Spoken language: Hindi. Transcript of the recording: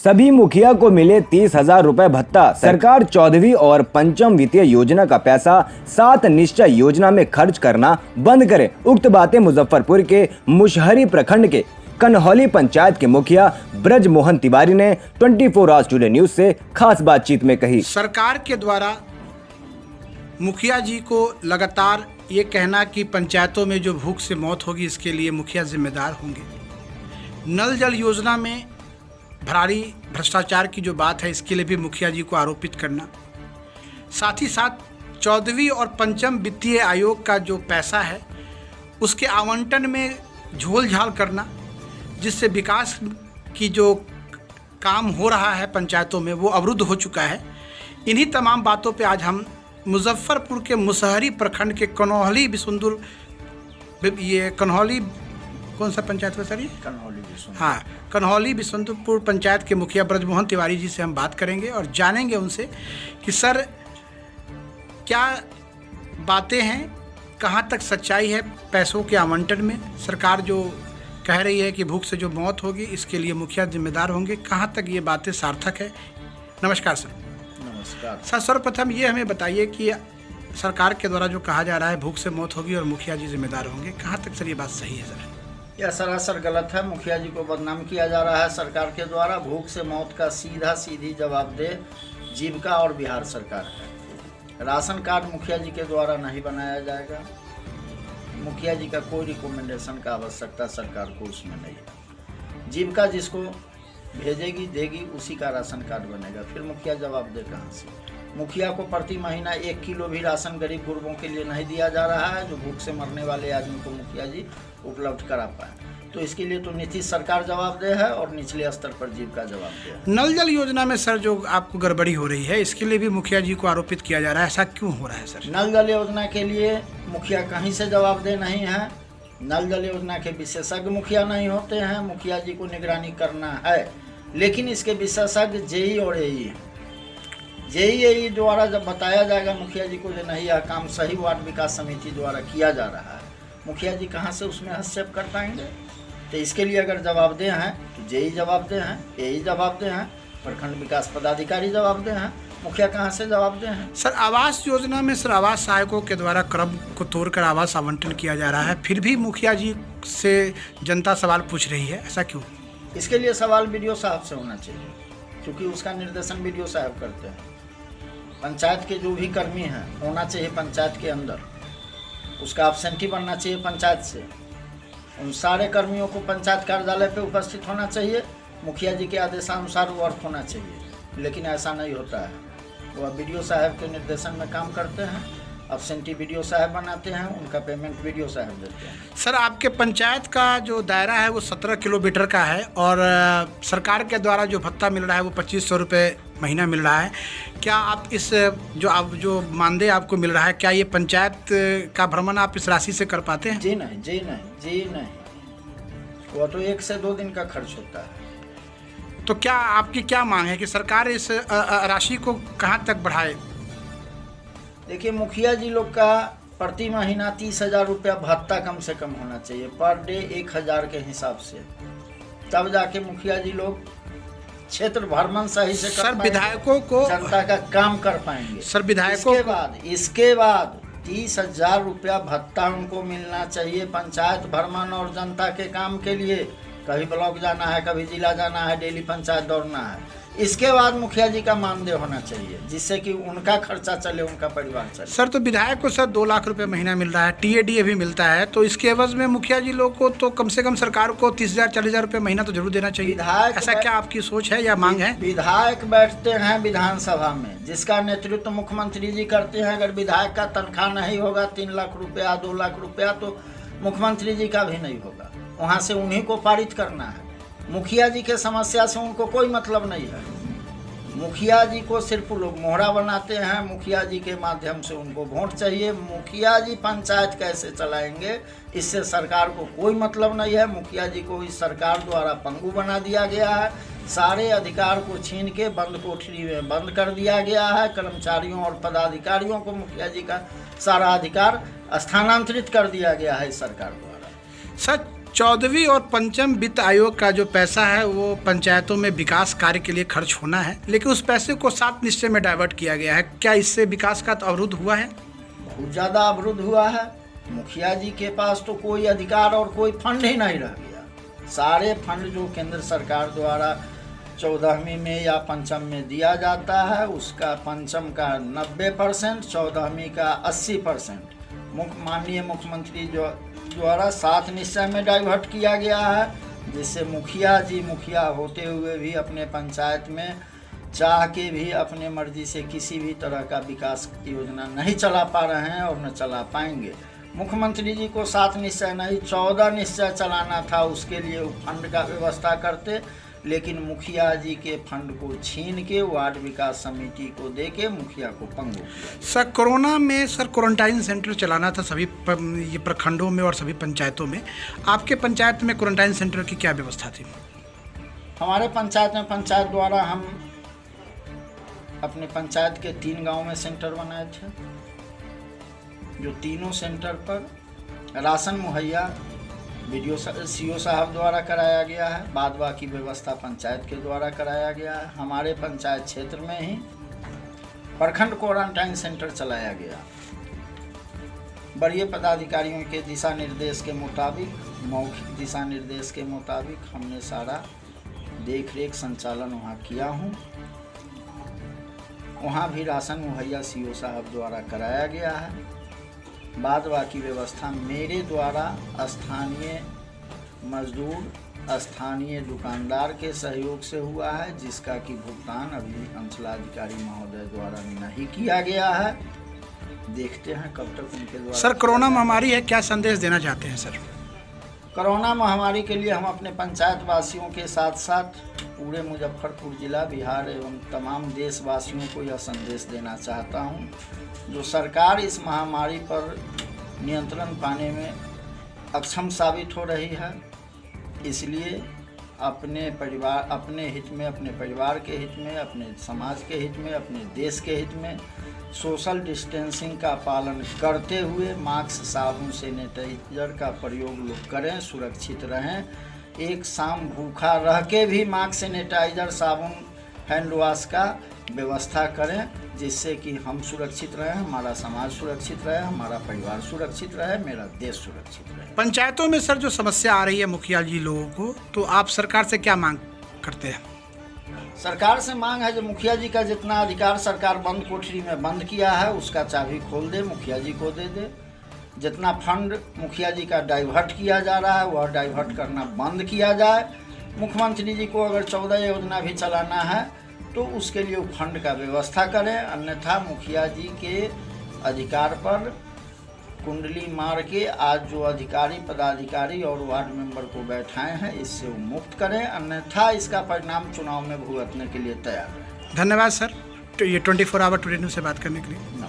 सभी मुखिया को मिले 30,000 रुपए भत्ता। सरकार 14वीं और पंचम वित्तीय योजना का पैसा 7 निश्चय योजना में खर्च करना बंद करे। उक्त बातें मुजफ्फरपुर के मुशहरी प्रखंड के कन्हौली पंचायत के मुखिया ब्रज मोहन तिवारी ने 24 आवर्स टुडे न्यूज से खास बातचीत में कही। सरकार के द्वारा मुखिया जी को लगातार ये कहना कि पंचायतों में जो भूख से मौत होगी इसके लिए मुखिया जिम्मेदार होंगे। नल जल योजना में भारी भ्रष्टाचार की जो बात है इसके लिए भी मुखिया जी को आरोपित करना, साथ ही साथ 14वीं और पंचम वित्तीय आयोग का जो पैसा है उसके आवंटन में झोल झाल करना, जिससे विकास की जो काम हो रहा है पंचायतों में वो अवरुद्ध हो चुका है। इन्हीं तमाम बातों पे आज हम मुजफ्फरपुर के मुशहरी प्रखंड के कन्हौली बिसुंदुर, ये कन्हौली कौन सा पंचायत है सर? ये कन्हौली बिसुंदुर, हाँ, कन्हौली बिसुंदुरपुर पंचायत के मुखिया ब्रज मोहन तिवारी जी से हम बात करेंगे और जानेंगे उनसे कि सर क्या बातें हैं, कहाँ तक सच्चाई है पैसों के आवंटन में। सरकार जो कह रही है कि भूख से जो मौत होगी इसके लिए मुखिया जिम्मेदार होंगे, कहाँ तक ये बातें सार्थक है। नमस्कार सर। नमस्कार सर, सर्वप्रथम ये हमें बताइए कि सरकार के द्वारा जो कहा जा रहा है भूख से मौत होगी और मुखिया जी जिम्मेदार होंगे, कहाँ तक सर ये बात सही है? सर यह सरासर गलत है। मुखिया जी को बदनाम किया जा रहा है सरकार के द्वारा। भूख से मौत का सीधी जवाबदेह जीविका और बिहार सरकार है। राशन कार्ड मुखिया जी के द्वारा नहीं बनाया जाएगा। मुखिया जी का कोई रिकमेंडेशन का आवश्यकता सरकार को उसमें नहीं है। जीविका जिसको भेजेगी देगी उसी का राशन कार्ड बनेगा। फिर मुखिया जवाब दे कहाँ से? मुखिया को प्रति महीना 1 किलो भी राशन गरीब गुरबों के लिए नहीं दिया जा रहा है, जो भूख से मरने वाले आदमी को मुखिया जी उपलब्ध करा पाए। तो इसके लिए तो नीतीश सरकार जवाबदेह है और निचले स्तर पर जीविका जवाबदेह है। नल जल योजना में सर जो आपको गड़बड़ी हो रही है इसके लिए भी मुखिया जी को आरोपित किया जा रहा है, ऐसा क्यों हो रहा है सर? नल जल योजना के लिए मुखिया कहीं से जवाबदेह नहीं है। नल जल योजना के विशेषज्ञ मुखिया नहीं होते हैं। मुखिया जी को निगरानी करना है, लेकिन इसके विशेषज्ञ जेई और एई हैं। जेई द्वारा जब बताया जाएगा मुखिया जी को जो नहीं यह काम सही वार्ड विकास समिति द्वारा किया जा रहा है, मुखिया जी कहाँ से उसमें हस्तक्षेप कर पाएंगे? तो इसके लिए अगर जवाबदेह हैं तो जेई जवाबदेह हैं, एई जवाबदेह हैं, प्रखंड विकास पदाधिकारी जवाबदेह हैं, मुखिया कहाँ से जवाबदेह हैं? सर आवास योजना में सर आवास सहायकों के द्वारा क्रम को तोड़कर आवास आवंटन किया जा रहा है, फिर भी मुखिया जी से जनता सवाल पूछ रही है, ऐसा क्यों? इसके लिए सवाल बीडीओ साहब से होना चाहिए, क्योंकि उसका निर्देशन बीडीओ साहब करते हैं। पंचायत के जो भी कर्मी हैं होना चाहिए पंचायत के अंदर, उसका एब्सेंटी बनना चाहिए पंचायत से। उन सारे कर्मियों को पंचायत कार्यालय पे उपस्थित होना चाहिए, मुखिया जी के आदेशानुसार वर्क होना चाहिए, लेकिन ऐसा नहीं होता है। वो बीडीओ साहब के निर्देशन में काम करते हैं, एब्सेंटी बीडीओ साहब बनाते हैं, उनका पेमेंट बीडीओ साहब देते हैं। सर आपके पंचायत का जो दायरा है वो 17 किलोमीटर का है और सरकार के द्वारा जो भत्ता मिल रहा है वो 2500 रुपये महीना मिल रहा है। क्या आप इस जो मानदेय आपको मिल रहा है, क्या ये पंचायत का भ्रमण आप इस राशि से कर पाते हैं? जी नहीं। वो तो 1 से 2 दिन का खर्च होता है। तो क्या आपकी क्या मांग है कि सरकार इस राशि को कहाँ तक बढ़ाए? देखिए, मुखिया जी लोग का प्रति महीना 30,000 रुपया भत्ता कम से कम होना चाहिए, पर डे 1,000 के हिसाब से, तब जाके मुखिया जी लोग क्षेत्र भ्रमण सही से कर सर विधायकों को जनता का काम कर पाएंगे। सर विधायकों इसके बाद 30,000 रुपया भत्ता उनको मिलना चाहिए पंचायत भ्रमण और जनता के काम के लिए। कभी ब्लॉक जाना है, कभी जिला जाना है, डेली पंचायत दौड़ना है। इसके बाद मुखिया जी का मानदेय होना चाहिए, जिससे कि उनका खर्चा चले, उनका परिवार चले। सर तो विधायक को सर 2 लाख रुपए महीना मिल रहा है, टीएडीए भी मिलता है, तो इसके एवज में मुखिया जी लोग को तो कम से कम सरकार को 30,000 40,000 रुपये महीना तो जरूर देना चाहिए। ऐसा क्या आपकी सोच है या मांग है? विधायक बैठते हैं विधानसभा में, जिसका नेतृत्व मुख्यमंत्री जी करते हैं। अगर विधायक का तनख्वाह नहीं होगा 3 लाख रुपया 2 लाख रुपया, तो मुख्यमंत्री जी का भी नहीं होगा। वहाँ से उन्हीं को पारित करना है। मुखिया जी के समस्या से उनको कोई मतलब नहीं है। मुखिया जी को सिर्फ लोग मोहरा बनाते हैं। मुखिया जी के माध्यम से उनको वोट चाहिए। मुखिया जी पंचायत कैसे चलाएंगे इससे सरकार को कोई मतलब नहीं है। मुखिया जी को इस सरकार द्वारा पंगु बना दिया गया है। सारे अधिकार को छीन के बंद कोठरी में बंद कर दिया गया है। कर्मचारियों और पदाधिकारियों को मुखिया जी का सारा अधिकार स्थानांतरित कर दिया गया है इस सरकार द्वारा। सर 14वीं और पंचम वित्त आयोग का जो पैसा है वो पंचायतों में विकास कार्य के लिए खर्च होना है, लेकिन उस पैसे को 7 निश्चय में डाइवर्ट किया गया है। क्या इससे विकास का अवरुद्ध हुआ है? बहुत ज़्यादा अवरुद्ध हुआ है। मुखिया जी के पास तो कोई अधिकार और कोई फंड ही नहीं रह गया। सारे फंड जो केंद्र सरकार द्वारा 14वीं में या पंचम में दिया जाता है, उसका पंचम का 90%, 14वीं का 80% माननीय मुख्यमंत्री द्वारा 7 निश्चय में डाइवर्ट किया गया है, जिससे मुखिया जी मुखिया होते हुए भी अपने पंचायत में चाह के भी अपने मर्जी से किसी भी तरह का विकास योजना नहीं चला पा रहे हैं और न चला पाएंगे। मुख्यमंत्री जी को 7 निश्चय नहीं 14 निश्चय चलाना था, उसके लिए फंड का व्यवस्था करते, लेकिन मुखिया जी के फंड को छीन के वार्ड विकास समिति को दे के मुखिया को पंगु किया। सर कोरोना में क्वारंटाइन सेंटर चलाना था सभी ये प्रखंडों में और सभी पंचायतों में। आपके पंचायत में क्वारंटाइन सेंटर की क्या व्यवस्था थी? हमारे पंचायत में पंचायत द्वारा हम अपने पंचायत के 3 गांव में सेंटर बनाए थे, जो तीनों सेंटर पर राशन मुहैया वीडियो सीओ साहब द्वारा कराया गया है। बाद बाकी व्यवस्था पंचायत के द्वारा कराया गया है। हमारे पंचायत क्षेत्र में ही प्रखंड क्वारंटाइन सेंटर चलाया गया। वरीय पदाधिकारियों के दिशा निर्देश के मुताबिक, मौखिक दिशा निर्देश के मुताबिक हमने सारा देख रेख संचालन वहाँ किया हूँ। वहाँ भी राशन मुहैया सीओ साहब द्वारा कराया गया है। बाद बाकी व्यवस्था मेरे द्वारा स्थानीय मजदूर, स्थानीय दुकानदार के सहयोग से हुआ है, जिसका कि भुगतान अभी अंचलाधिकारी महोदय द्वारा नहीं किया गया है। देखते हैं कब तक उनके द्वारा। सर कोरोना महामारी है, क्या संदेश देना चाहते हैं सर? कोरोना महामारी के लिए हम अपने पंचायत वासियों के साथ साथ पूरे मुजफ्फरपुर जिला, बिहार एवं तमाम देशवासियों को यह संदेश देना चाहता हूं, जो सरकार इस महामारी पर नियंत्रण पाने में अक्षम साबित हो रही है, इसलिए अपने परिवार, अपने हित में, अपने परिवार के हित में, अपने समाज के हित में, अपने देश के हित में सोशल डिस्टेंसिंग का पालन करते हुए मास्क, साबुन, सैनिटाइजर का प्रयोग लोग करें, सुरक्षित रहें। एक शाम भूखा रह के भी मास्क, सैनिटाइजर, साबुन, हैंड वॉश का व्यवस्था करें, जिससे कि हम सुरक्षित रहें, हमारा समाज सुरक्षित रहे, हमारा परिवार सुरक्षित रहे, मेरा देश सुरक्षित रहे। पंचायतों में सर जो समस्या आ रही है मुखिया जी लोगों को, तो आप सरकार से क्या मांग करते हैं? सरकार से मांग है जो मुखिया जी का जितना अधिकार सरकार बंद कोठरी में बंद किया है, उसका चाबी खोल दे, मुखिया जी को दे दे। जितना फंड मुखिया जी का डाइवर्ट किया जा रहा है वह डाइवर्ट करना बंद किया जाए। मुख्यमंत्री जी को अगर 14 योजना भी चलाना है तो उसके लिए फंड का व्यवस्था करें, अन्यथा मुखिया जी के अधिकार पर कुंडली मार के आज जो अधिकारी, पदाधिकारी और वार्ड मेंबर को बैठाए हैं, इससे वो मुक्त करें, अन्यथा इसका परिणाम चुनाव में भुगतने के लिए तैयार है। धन्यवाद सर, तो ये 24 आवर टुडे न्यूज़ से बात करने के लिए।